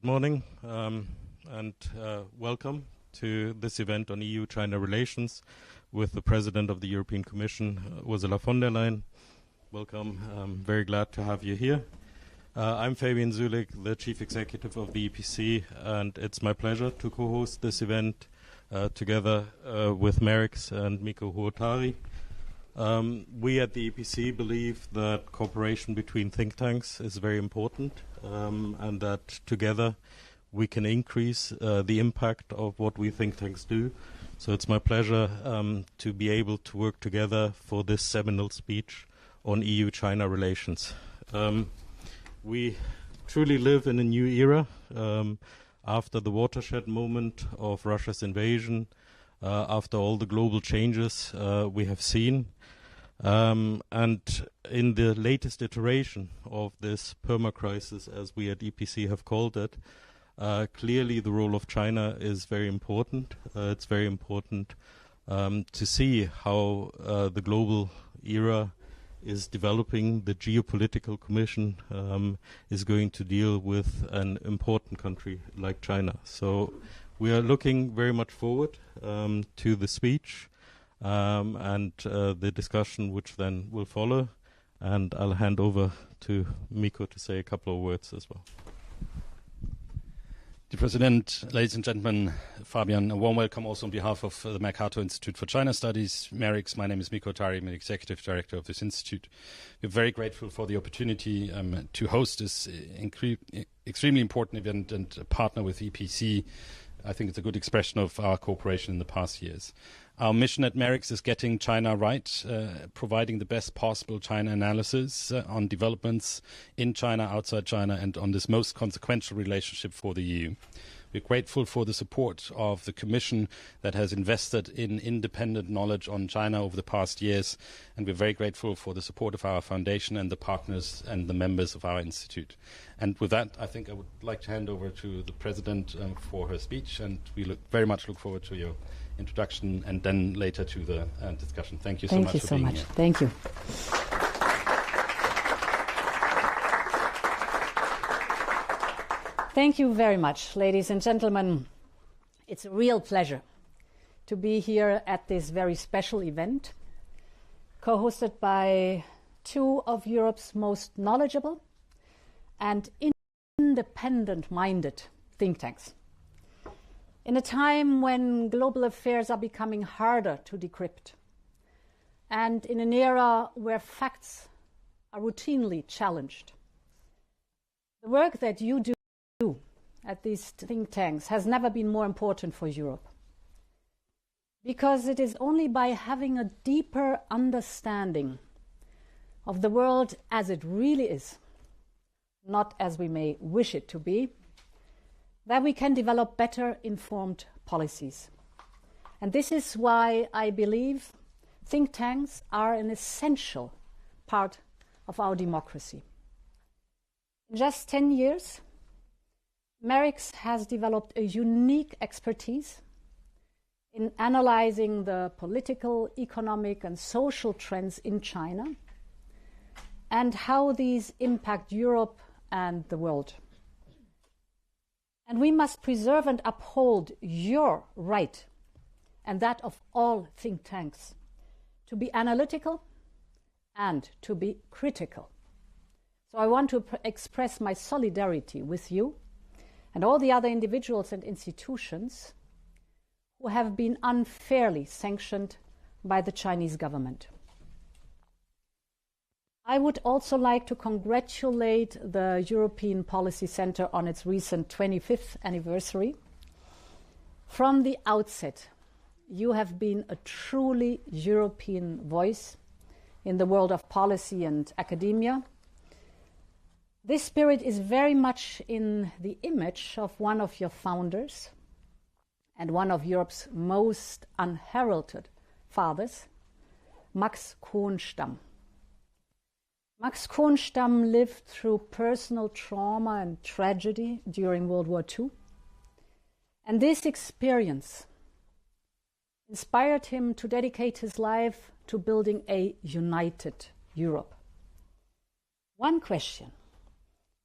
Morning, and welcome to this event on EU-China relations with the President of the European Commission, Ursula von der Leyen. Welcome. I'm very glad to have you here. I'm Fabian Zulik, the Chief Executive of the EPC, and it's my pleasure to co-host this event together with Merix and Mikko Huotari. We at the EPC believe that cooperation between think tanks is very important, and that together we can increase the impact of what we think tanks do. So it's my pleasure to be able to work together for this seminal speech on EU-China relations. We truly live in a new era after the watershed moment of Russia's invasion, after all the global changes we have seen. And in the latest iteration of this perma-crisis, as we at EPC have called it, clearly the role of China is very important. It's very important to see how the global era is developing. The Geopolitical Commission is going to deal with an important country like China. So we are looking very much forward to the speech and the discussion which then will follow. And I'll hand over to Mikko to say a couple of words as well. Dear President, ladies and gentlemen, Fabian, a warm welcome also on behalf of the Mercator Institute for China Studies. Merix, my name is Mikko Huotari, I'm the Executive Director of this institute. We're very grateful for the opportunity to host this extremely important event and partner with EPC. I think it's a good expression of our cooperation in the past years. Our mission at Merix is getting China right, providing the best possible China analysis on developments in China, outside China, and on this most consequential relationship for the EU. We're grateful for the support of the Commission that has invested in independent knowledge on China over the past years, and we're very grateful for the support of our foundation and the partners and the members of our institute. And with that, I think I would like to hand over to the President for her speech, and we very much look forward to your introduction and then later to the discussion. Thank you so much for being here. Thank you. Thank you very much, ladies and gentlemen. It's a real pleasure to be here at this very special event, co-hosted by two of Europe's most knowledgeable and independent-minded think tanks. In a time when global affairs are becoming harder to decrypt, and in an era where facts are routinely challenged, the work that you do at these think tanks has never been more important for Europe. Because it is only by having a deeper understanding of the world as it really is, not as we may wish it to be, that we can develop better informed policies. And this is why I believe think tanks are an essential part of our democracy. In just 10 years, Merix has developed a unique expertise in analyzing the political, economic, and social trends in China and how these impact Europe and the world. And we must preserve and uphold your right, and that of all think tanks, to be analytical and to be critical. So I want to express my solidarity with you and all the other individuals and institutions who have been unfairly sanctioned by the Chinese government. I would also like to congratulate the European Policy Center on its recent 25th anniversary. From the outset, you have been a truly European voice in the world of policy and academia. This spirit is very much in the image of one of your founders and one of Europe's most unheralded fathers, Max Kronstamm. Max Kronstamm lived through personal trauma and tragedy during World War II. And this experience inspired him to dedicate his life to building a united Europe. One question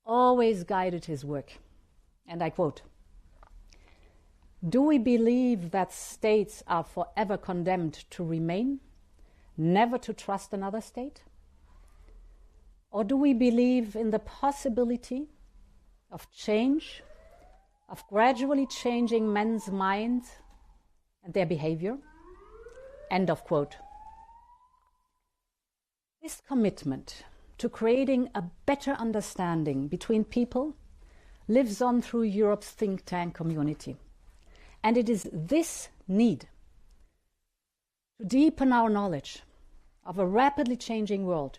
always guided his work: and I quote, "Do we believe that states are forever condemned to remain, never to trust another state? Or do we believe in the possibility of change, of gradually changing men's minds and their behavior?" End of quote. This commitment to creating a better understanding between people lives on through Europe's think tank community. And it is this need to deepen our knowledge of a rapidly changing world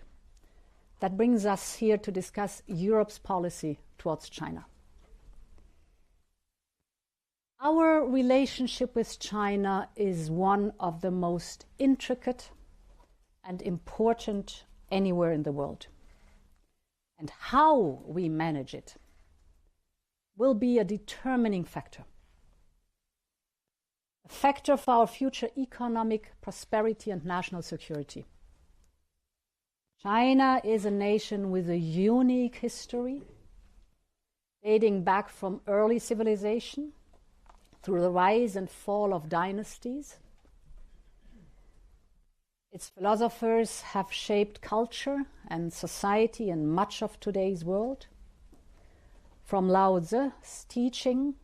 that brings us here to discuss Europe's policy towards China. Our relationship with China is one of the most intricate and important anywhere in the world. And how we manage it will be a determining factor. A factor for our future economic prosperity and national security. China is a nation with a unique history, dating back from early civilization through the rise and fall of dynasties. Its philosophers have shaped culture and society in much of today's world, from Lao Tzu's teaching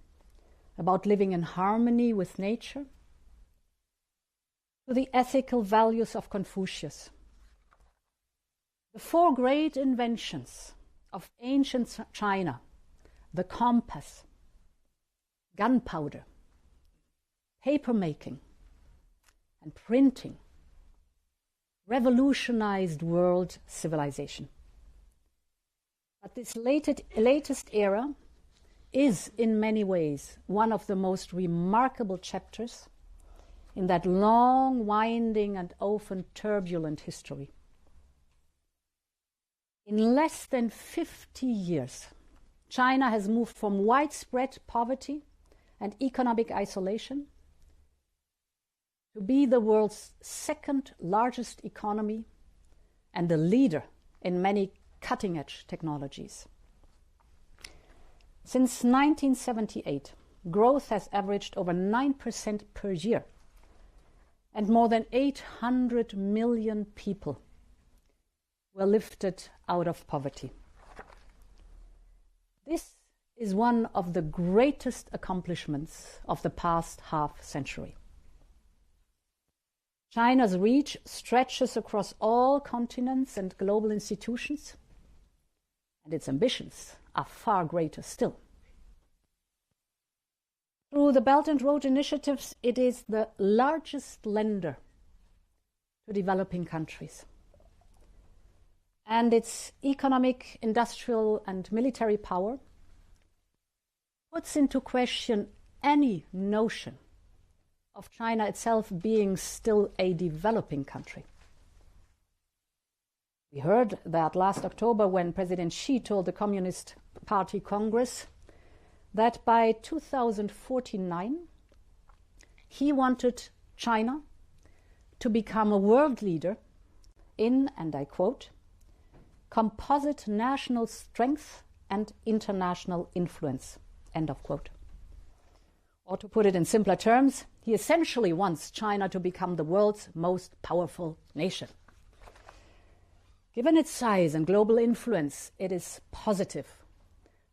about living in harmony with nature to the ethical values of Confucius. The four great inventions of ancient China, the compass, gunpowder, papermaking, and printing, revolutionized world civilization. But this latest era is in many ways one of the most remarkable chapters in that long, winding, and often turbulent history. In less than 50 years, China has moved from widespread poverty and economic isolation to be the world's second largest economy and a leader in many cutting-edge technologies. Since 1978, growth has averaged over 9% per year, and more than 800 million people were lifted out of poverty. This is one of the greatest accomplishments of the past half-century. China's reach stretches across all continents and global institutions, and its ambitions are far greater still. Through the Belt and Road initiatives, it is the largest lender to developing countries. And its economic, industrial, and military power puts into question any notion of China itself being still a developing country. We heard that last October when President Xi told the Communist Party Congress that by 2049 he wanted China to become a world leader in, and I quote, "composite national strength and international influence," end of quote. Or to put it in simpler terms, he essentially wants China to become the world's most powerful nation. Given its size and global influence, it is positive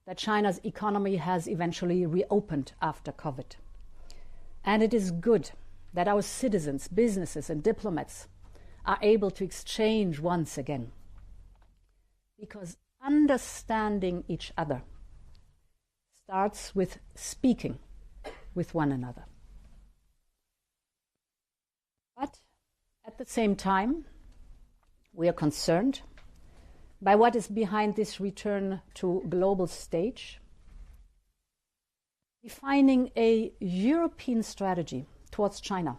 that China's economy has eventually reopened after COVID. And it is good that our citizens, businesses, and diplomats are able to exchange once again. Because understanding each other starts with speaking with one another. But at the same time, we are concerned by what is behind this return to global stage, defining a European strategy towards China,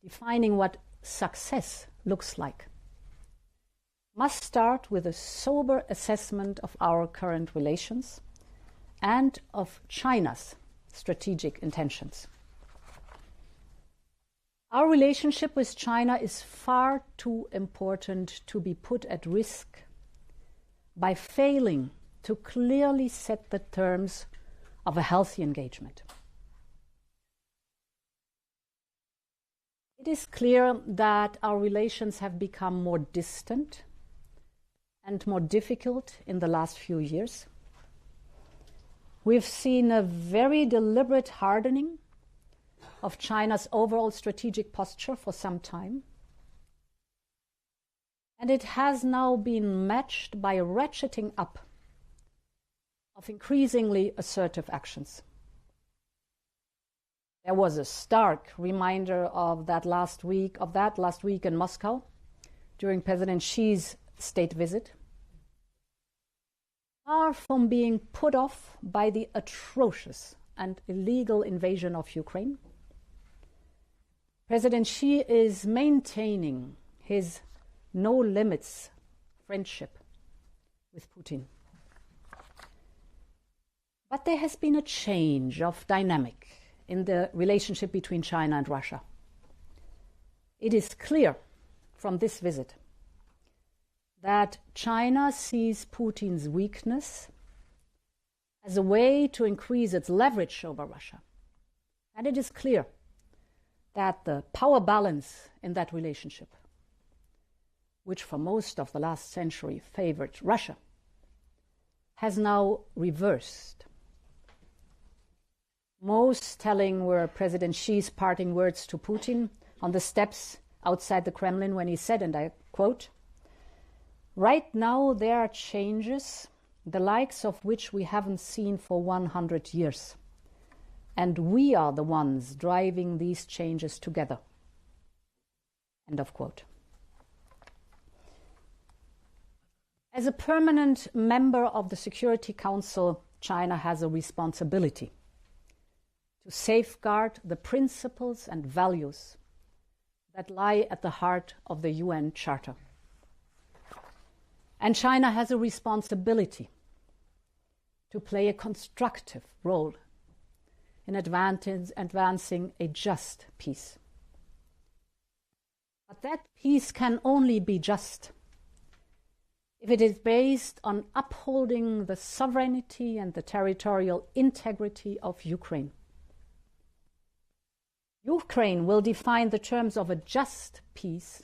defining what success looks like, must start with a sober assessment of our current relations and of China's strategic intentions. Our relationship with China is far too important to be put at risk by failing to clearly set the terms of a healthy engagement. It is clear that our relations have become more distant and more difficult in the last few years. We've seen a very deliberate hardening of China's overall strategic posture for some time. And it has now been matched by a ratcheting up of increasingly assertive actions. There was a stark reminder of that last week in Moscow during President Xi's state visit. Far from being put off by the atrocious and illegal invasion of Ukraine, President Xi is maintaining his no-limits friendship with Putin. But there has been a change of dynamic in the relationship between China and Russia. It is clear from this visit that China sees Putin's weakness as a way to increase its leverage over Russia. And it is clear that the power balance in that relationship, which for most of the last century favored Russia, has now reversed. Most telling were President Xi's parting words to Putin on the steps outside the Kremlin when he said, and I quote, "Right now there are changes, the likes of which we haven't seen for 100 years. And we are the ones driving these changes together." End of quote. As a permanent member of the Security Council, China has a responsibility to safeguard the principles and values that lie at the heart of the UN Charter. And China has a responsibility to play a constructive role in advancing a just peace. But that peace can only be just if it is based on upholding the sovereignty and the territorial integrity of Ukraine. Ukraine will define the terms of a just peace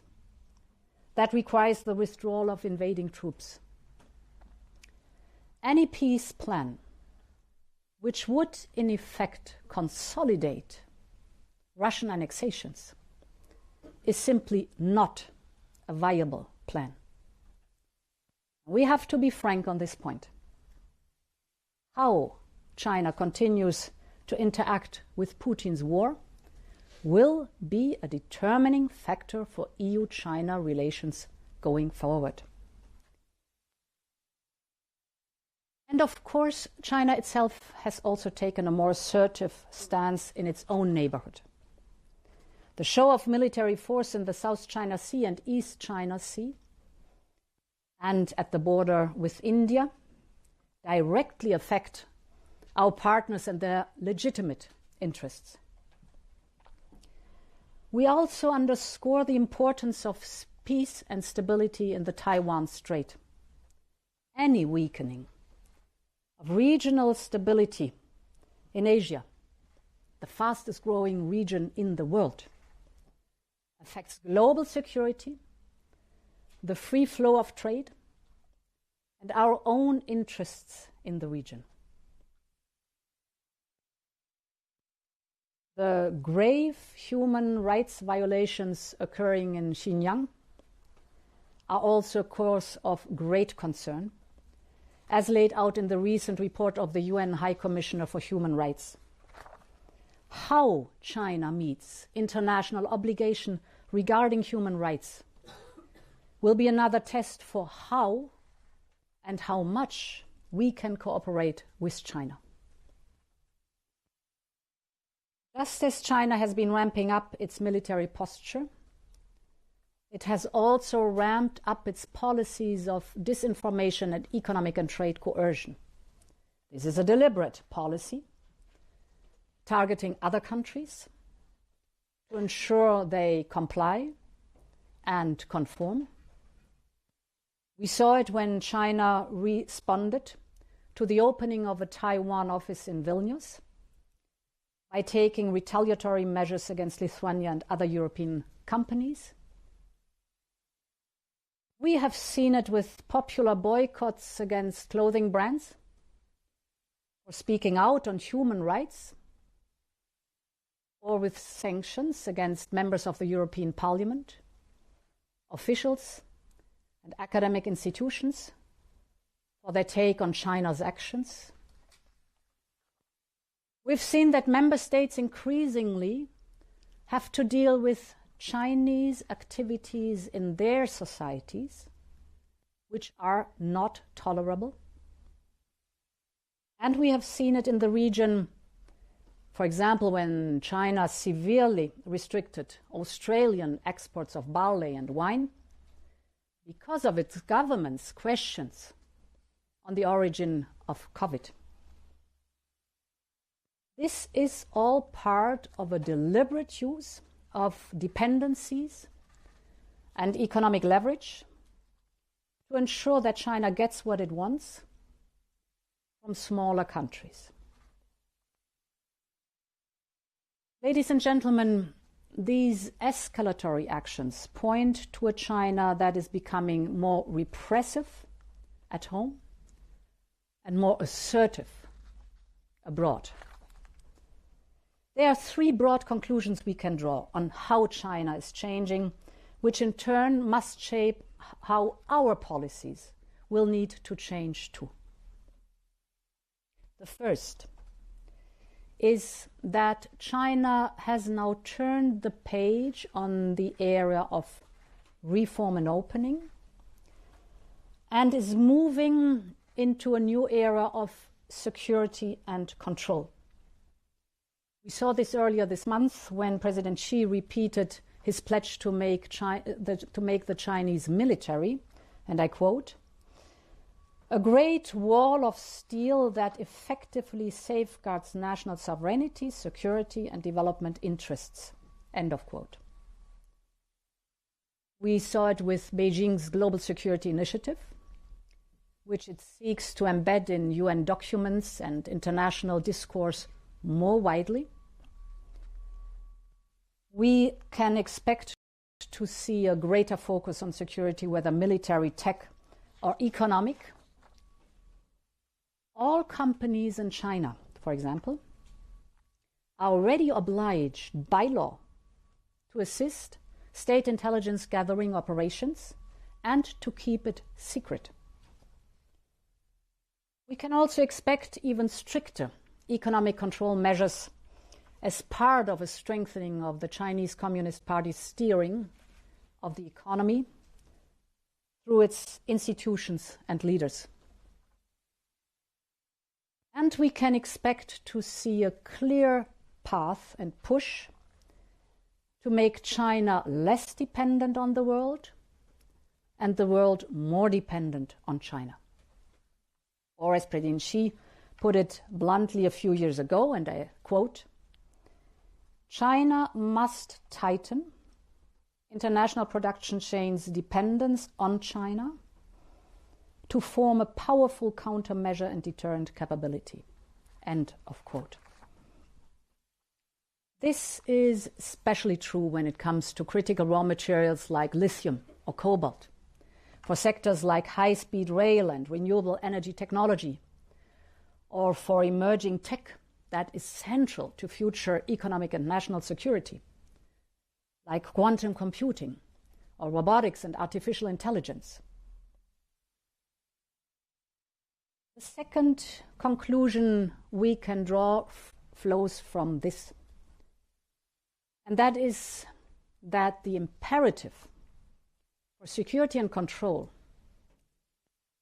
that requires the withdrawal of invading troops. Any peace plan which would in effect consolidate Russian annexations is simply not a viable plan. We have to be frank on this point. How China continues to interact with Putin's war will be a determining factor for EU-China relations going forward. And of course, China itself has also taken a more assertive stance in its own neighborhood. The show of military force in the South China Sea and East China Sea and at the border with India directly affect our partners and their legitimate interests. We also underscore the importance of peace and stability in the Taiwan Strait. Any weakening of regional stability in Asia, the fastest growing region in the world, affects global security, the free flow of trade, and our own interests in the region. The grave human rights violations occurring in Xinjiang are also a cause of great concern, as laid out in the recent report of the UN High Commissioner for Human Rights. How China meets international obligation regarding human rights will be another test for how and how much we can cooperate with China. Just as China has been ramping up its military posture, it has also ramped up its policies of disinformation and economic and trade coercion. This is a deliberate policy targeting other countries to ensure they comply and conform. We saw it when China responded to the opening of a Taiwan office in Vilnius, by taking retaliatory measures against Lithuania and other European companies. We have seen it with popular boycotts against clothing brands, or speaking out on human rights, or with sanctions against members of the European Parliament, officials and academic institutions for their take on China's actions. We've seen that member states increasingly have to deal with Chinese activities in their societies, which are not tolerable. And we have seen it in the region, for example, when China severely restricted Australian exports of barley and wine because of its government's questions on the origin of COVID. This is all part of a deliberate use of dependencies and economic leverage to ensure that China gets what it wants from smaller countries. Ladies and gentlemen, these escalatory actions point to a China that is becoming more repressive at home and more assertive abroad. There are three broad conclusions we can draw on how China is changing, which in turn must shape how our policies will need to change too. The first is that China has now turned the page on the area of reform and opening and is moving into a new era of security and control. We saw this earlier this month when President Xi repeated his pledge to make the Chinese military, and I quote, "a great wall of steel that effectively safeguards national sovereignty, security, and development interests," end of quote. We saw it with Beijing's Global Security Initiative, which it seeks to embed in UN documents and international discourse more widely. We can expect to see a greater focus on security, whether military, tech, or economic. All companies in China, for example, are already obliged by law to assist state intelligence gathering operations and to keep it secret. We can also expect even stricter economic control measures as part of a strengthening of the Chinese Communist Party's steering of the economy through its institutions and leaders. And we can expect to see a clear path and push to make China less dependent on the world and the world more dependent on China. Or as President Xi put it bluntly a few years ago, and I quote, "China must tighten international production chains' dependence on China to form a powerful countermeasure and deterrent capability," end of quote. This is especially true when it comes to critical raw materials like lithium or cobalt, for sectors like high-speed rail and renewable energy technology, or for emerging tech that is central to future economic and national security, like quantum computing or robotics and artificial intelligence. The second conclusion we can draw flows from this, and that is that the imperative for security and control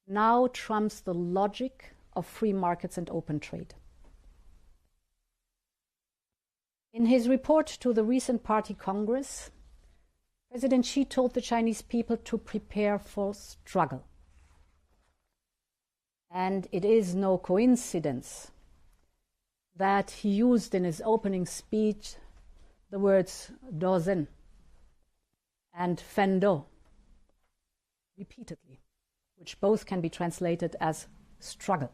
now trumps the logic of free markets and open trade. In his report to the recent Party Congress, President Xi told the Chinese people to prepare for struggle. And it is no coincidence that he used in his opening speech the words dozen and fendo repeatedly, which both can be translated as struggle.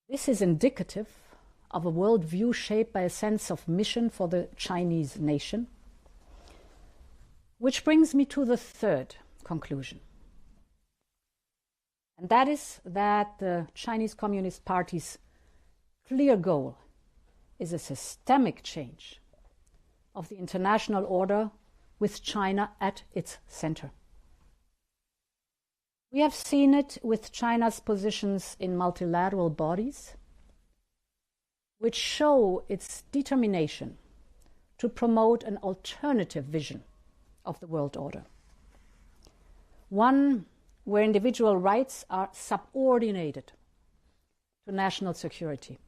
This is indicative of a worldview shaped by a sense of mission for the Chinese nation, which brings me to the third conclusion. And that is that the Chinese Communist Party's clear goal is a systemic change of the international order with China at its center. We have seen it with China's positions in multilateral bodies, which show its determination to promote an alternative vision of the world order. One where individual rights are subordinated to national security,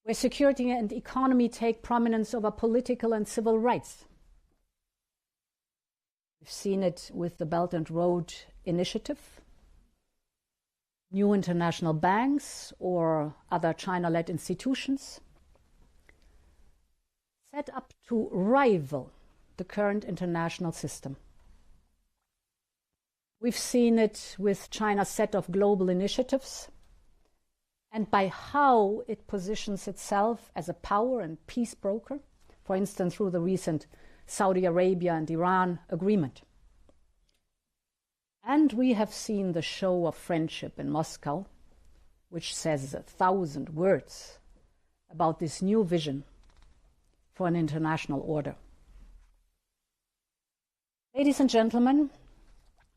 where security and economy take prominence over political and civil rights. We've seen it with the Belt and Road Initiative, new international banks or other China-led institutions set up to rival the current international system. We've seen it with China's set of global initiatives and by how it positions itself as a power and peace broker, for instance, through the recent Saudi Arabia and Iran agreement. And we have seen the show of friendship in Moscow, which says 1,000 words about this new vision for an international order. Ladies and gentlemen,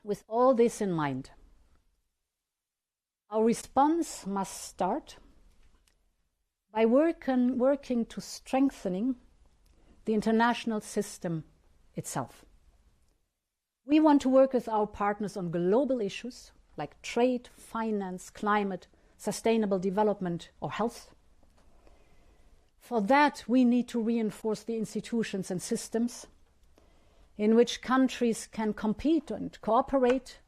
with all this in mind, our response must start by working to strengthening the international system itself. We want to work with our partners on global issues like trade, finance, climate, sustainable development, or health. For that, we need to reinforce the institutions and systems in which countries can compete and cooperate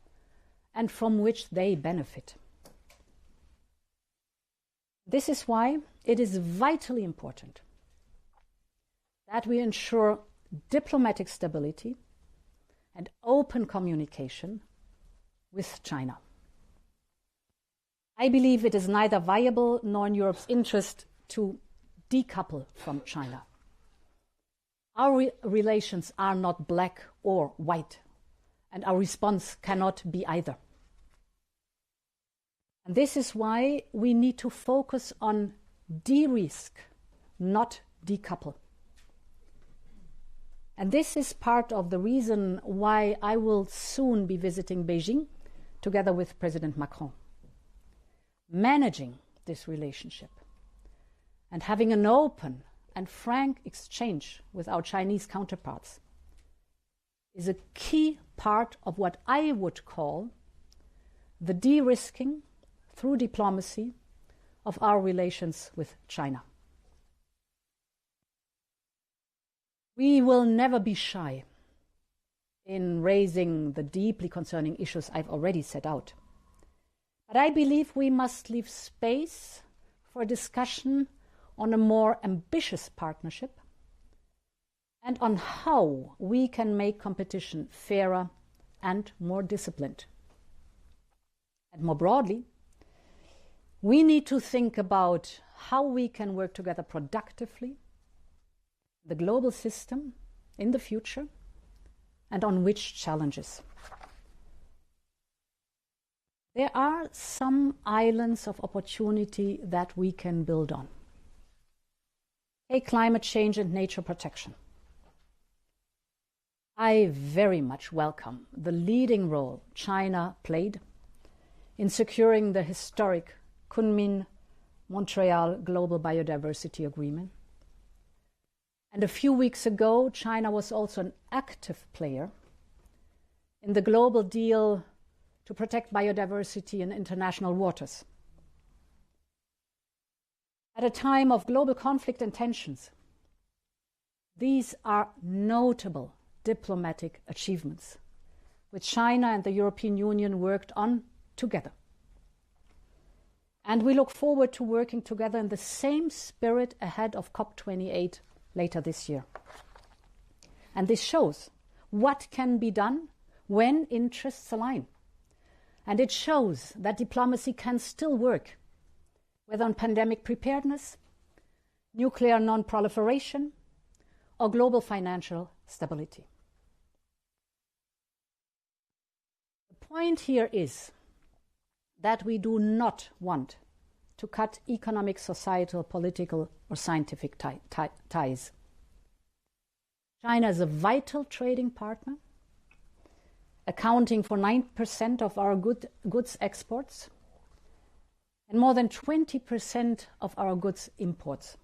and from which they benefit. This is why it is vitally important that we ensure diplomatic stability and open communication with China. I believe it is neither viable nor in Europe's interest to decouple from China. Our relations are not black or white, and our response cannot be either. And this is why we need to focus on de-risk, not decouple. And this is part of the reason why I will soon be visiting Beijing together with President Macron. Managing this relationship and having an open and frank exchange with our Chinese counterparts is a key part of what I would call the de-risking through diplomacy of our relations with China. We will never be shy in raising the deeply concerning issues I've already set out. But I believe we must leave space for discussion on a more ambitious partnership and on how we can make competition fairer and more disciplined. And more broadly, we need to think about how we can work together productively, the global system in the future, and on which challenges. There are some islands of opportunity that we can build on. Take climate change and nature protection. I very much welcome the leading role China played in securing the historic Kunming-Montreal Global Biodiversity Agreement. And a few weeks ago, China was also an active player in the global deal to protect biodiversity in international waters. At a time of global conflict and tensions, these are notable diplomatic achievements, which China and the European Union worked on together. And we look forward to working together in the same spirit ahead of COP28 later this year. And this shows what can be done when interests align And it shows that diplomacy can still work, whether on pandemic preparedness, nuclear non-proliferation, or global financial stability. The point here is that we do not want to cut economic, societal, political, or scientific ties. China is a vital trading partner, accounting for 9% of our goods exports and more than 20% of our goods imports.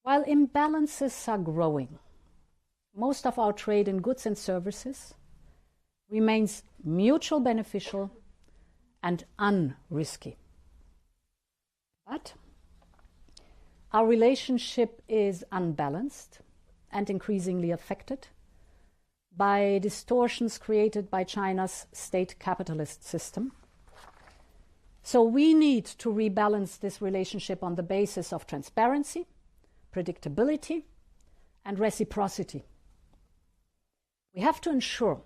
While imbalances are growing, most of our trade in goods and services remains mutual beneficial and unrisky. But our relationship is unbalanced and increasingly affected by distortions created by China's state capitalist system. So we need to rebalance this relationship on the basis of transparency, predictability, and reciprocity. We have to ensure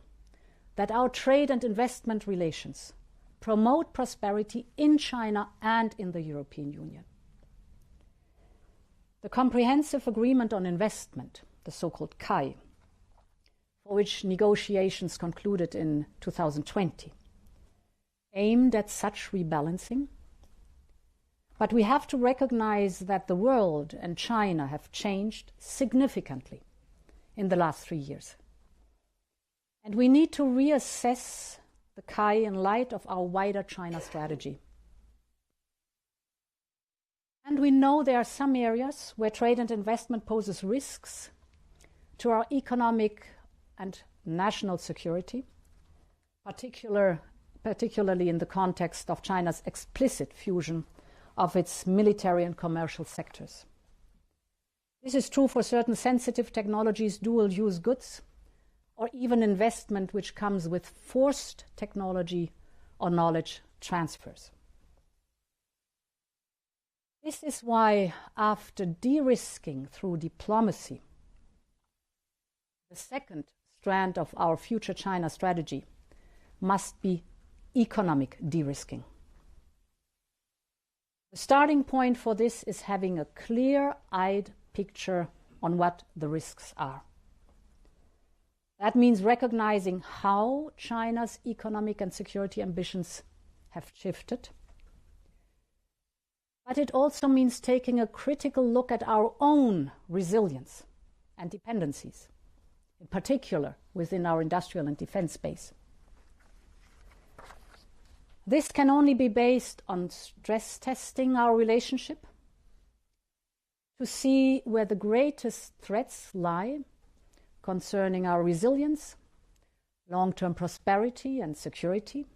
that our trade and investment relations promote prosperity in China and in the European Union. The Comprehensive Agreement on Investment, the so-called CAI, for which negotiations concluded in 2020, aimed at such rebalancing. But we have to recognize that the world and China have changed significantly in the last 3 years. And we need to reassess the CAI in light of our wider China strategy. And we know there are some areas where trade and investment poses risks to our economic and national security, particularly in the context of China's explicit fusion of its military and commercial sectors. This is true for certain sensitive technologies, dual-use goods, or even investment which comes with forced technology or knowledge transfers. This is why, after de-risking through diplomacy, the second strand of our future China strategy must be economic de-risking. The starting point for this is having a clear-eyed picture on what the risks are. That means recognizing how China's economic and security ambitions have shifted. But it also means taking a critical look at our own resilience and dependencies, in particular within our industrial and defense space. This can only be based on stress testing our relationship to see where the greatest threats lie concerning our resilience, long-term prosperity and security.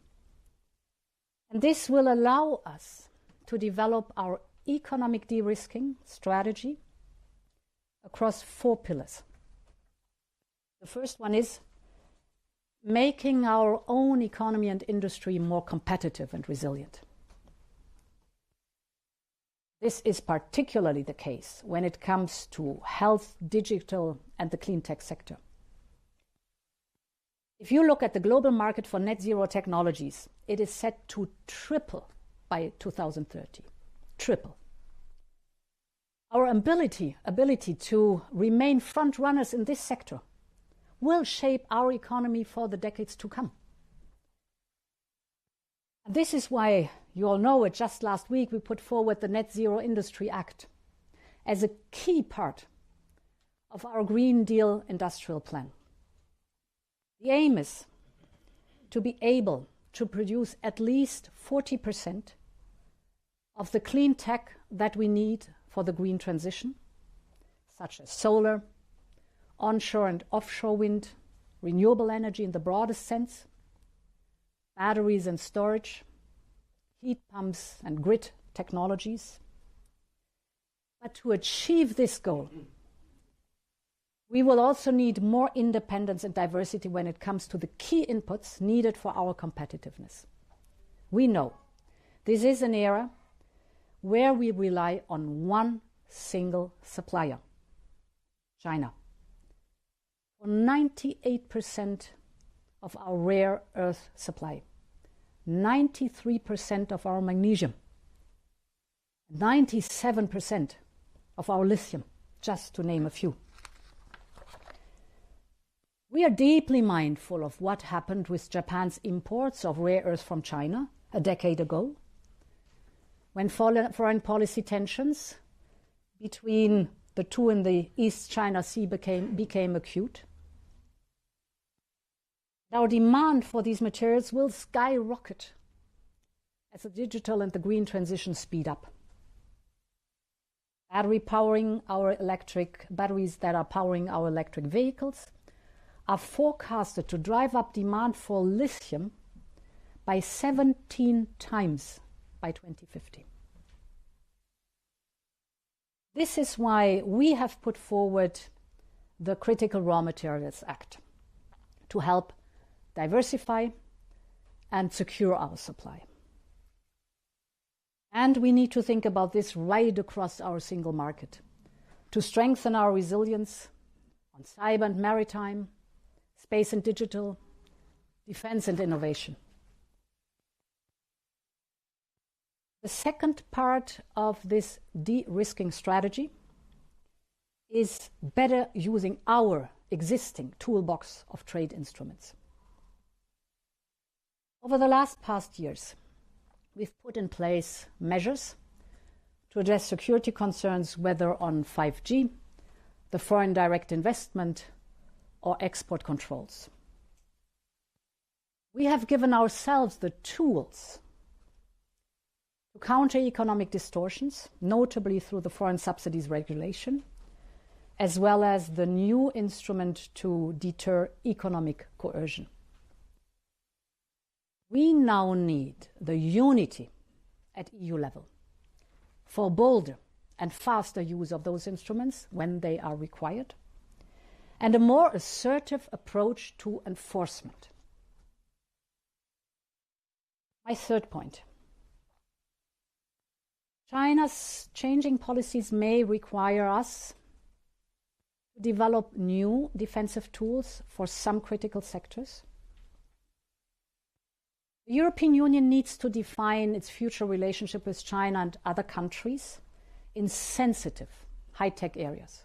And this will allow us to develop our economic de-risking strategy across 4 pillars. The first one is making our own economy and industry more competitive and resilient. This is particularly the case when it comes to health, digital, and the clean tech sector. If you look at the global market for net zero technologies, it is set to triple by 2030. Triple. Our ability to remain front runners in this sector will shape our economy for the decades to come. And this is why, you all know it, just last week we put forward the Net Zero Industry Act as a key part of our Green Deal industrial plan. The aim is to be able to produce at least 40% of the clean tech that we need for the green transition, such as solar, onshore and offshore wind, renewable energy in the broadest sense, batteries and storage, heat pumps and grid technologies. But to achieve this goal, we will also need more independence and diversity when it comes to the key inputs needed for our competitiveness. We know this is an era where we rely on one single supplier, China, for 98% of our rare earth supply, 93% of our magnesium, 97% of our lithium, just to name a few. We are deeply mindful of what happened with Japan's imports of rare earth from China a decade ago, when foreign policy tensions between the two in the East China Sea became acute. Our demand for these materials will skyrocket as the digital and the green transition speed up. Batteries that are powering our electric vehicles are forecasted to drive up demand for lithium by 17 times by 2050. This is why we have put forward the Critical Raw Materials Act to help diversify and secure our supply. And we need to think about this right across our single market to strengthen our resilience on cyber and maritime, space and digital, defense and innovation. The second part of this de-risking strategy is better using our existing toolbox of trade instruments. Over the past years, we've put in place measures to address security concerns, whether on 5G, the foreign direct investment, or export controls. We have given ourselves the tools to counter economic distortions, notably through the foreign subsidies regulation, as well as the new instrument to deter economic coercion. We now need the unity at EU level for bolder and faster use of those instruments when they are required, and a more assertive approach to enforcement. My third point. China's changing policies may require us to develop new defensive tools for some critical sectors. The European Union needs to define its future relationship with China and other countries in sensitive, high-tech areas,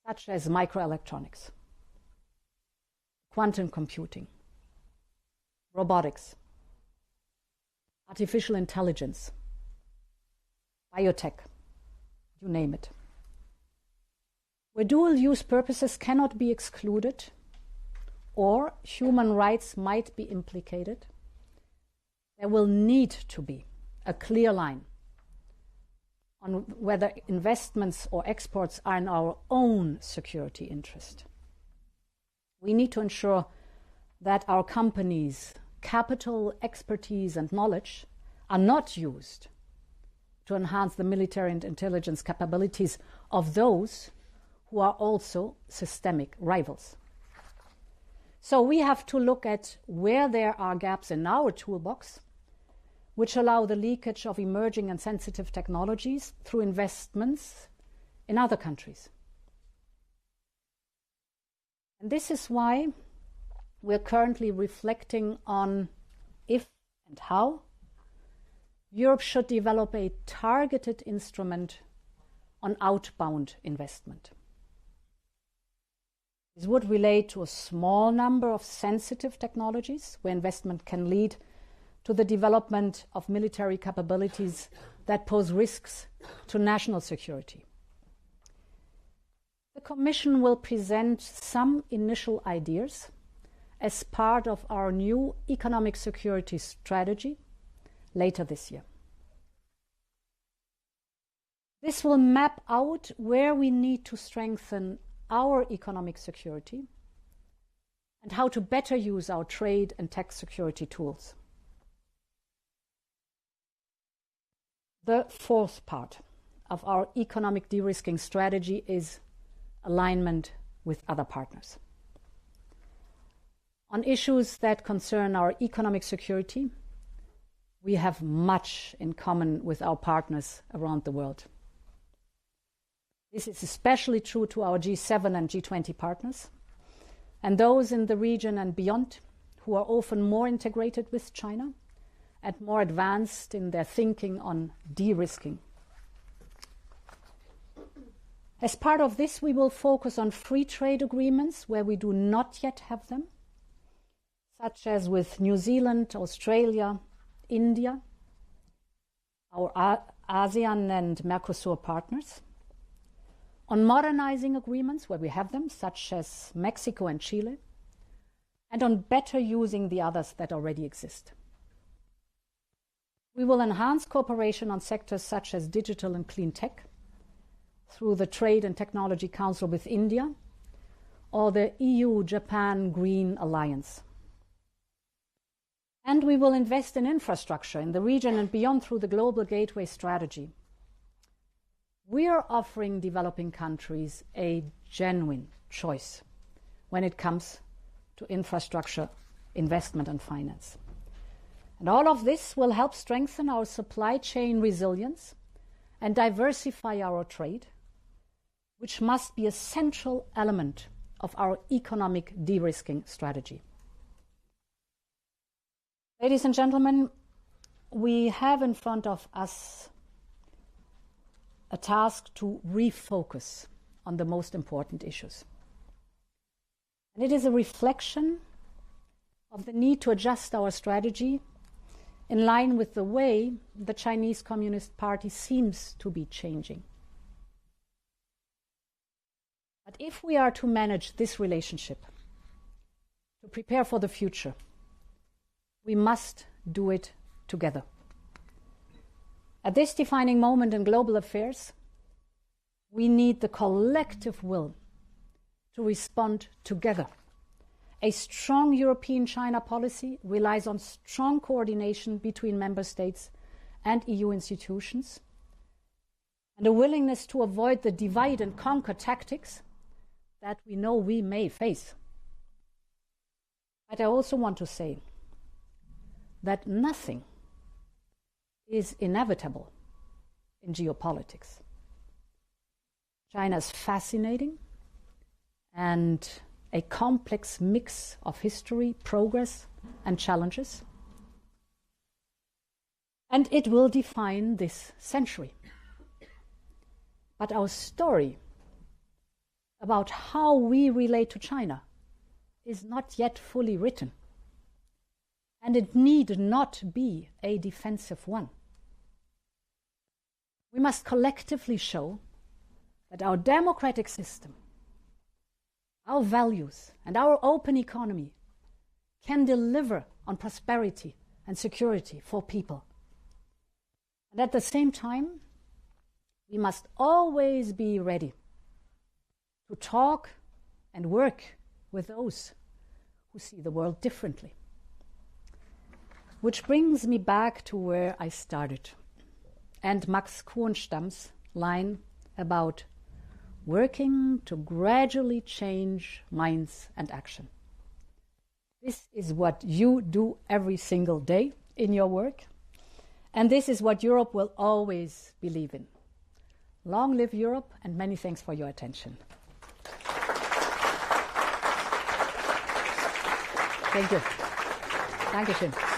such as microelectronics, quantum computing, robotics, artificial intelligence, biotech, you name it. Where dual-use purposes cannot be excluded or human rights might be implicated, there will need to be a clear line on whether investments or exports are in our own security interest. We need to ensure that our companies' capital, expertise, and knowledge are not used to enhance the military and intelligence capabilities of those who are also systemic rivals. So we have to look at where there are gaps in our toolbox which allow the leakage of emerging and sensitive technologies through investments in other countries. And this is why we're currently reflecting on if and how Europe should develop a targeted instrument on outbound investment. This would relate to a small number of sensitive technologies where investment can lead to the development of military capabilities that pose risks to national security. The Commission will present some initial ideas as part of our new economic security strategy later this year. This will map out where we need to strengthen our economic security and how to better use our trade and tech security tools. The fourth part of our economic de-risking strategy is alignment with other partners. On issues that concern our economic security, we have much in common with our partners around the world. This is especially true to our G7 and G20 partners, and those in the region and beyond who are often more integrated with China and more advanced in their thinking on de-risking. As part of this, we will focus on free trade agreements where we do not yet have them, such as with New Zealand, Australia, India, our ASEAN and Mercosur partners, on modernizing agreements where we have them, such as Mexico and Chile, and on better using the others that already exist. We will enhance cooperation on sectors such as digital and clean tech through the Trade and Technology Council with India or the EU-Japan Green Alliance. And we will invest in infrastructure in the region and beyond through the Global Gateway Strategy. We are offering developing countries a genuine choice when it comes to infrastructure investment and finance. And all of this will help strengthen our supply chain resilience and diversify our trade, which must be a central element of our economic de-risking strategy. Ladies and gentlemen, we have in front of us a task to refocus on the most important issues. And it is a reflection of the need to adjust our strategy in line with the way the Chinese Communist Party seems to be changing. But if we are to manage this relationship, to prepare for the future, we must do it together. At this defining moment in global affairs, we need the collective will to respond together. A strong European-China policy relies on strong coordination between member states and EU institutions, and a willingness to avoid the divide and conquer tactics that we know we may face. But I also want to say that nothing is inevitable in geopolitics. China is fascinating and a complex mix of history, progress, and challenges. And it will define this century. But our story about how we relate to China is not yet fully written. And it need not be a defensive one. We must collectively show that our democratic system, our values, and our open economy can deliver on prosperity and security for people. And at the same time, we must always be ready to talk and work with those who see the world differently. Which brings me back to where I started, and Max Kornstam's line about working to gradually change minds and action. This is what you do every single day in your work, and this is what Europe will always believe in. Long live Europe, and many thanks for your attention. Thank you. Dankeschön.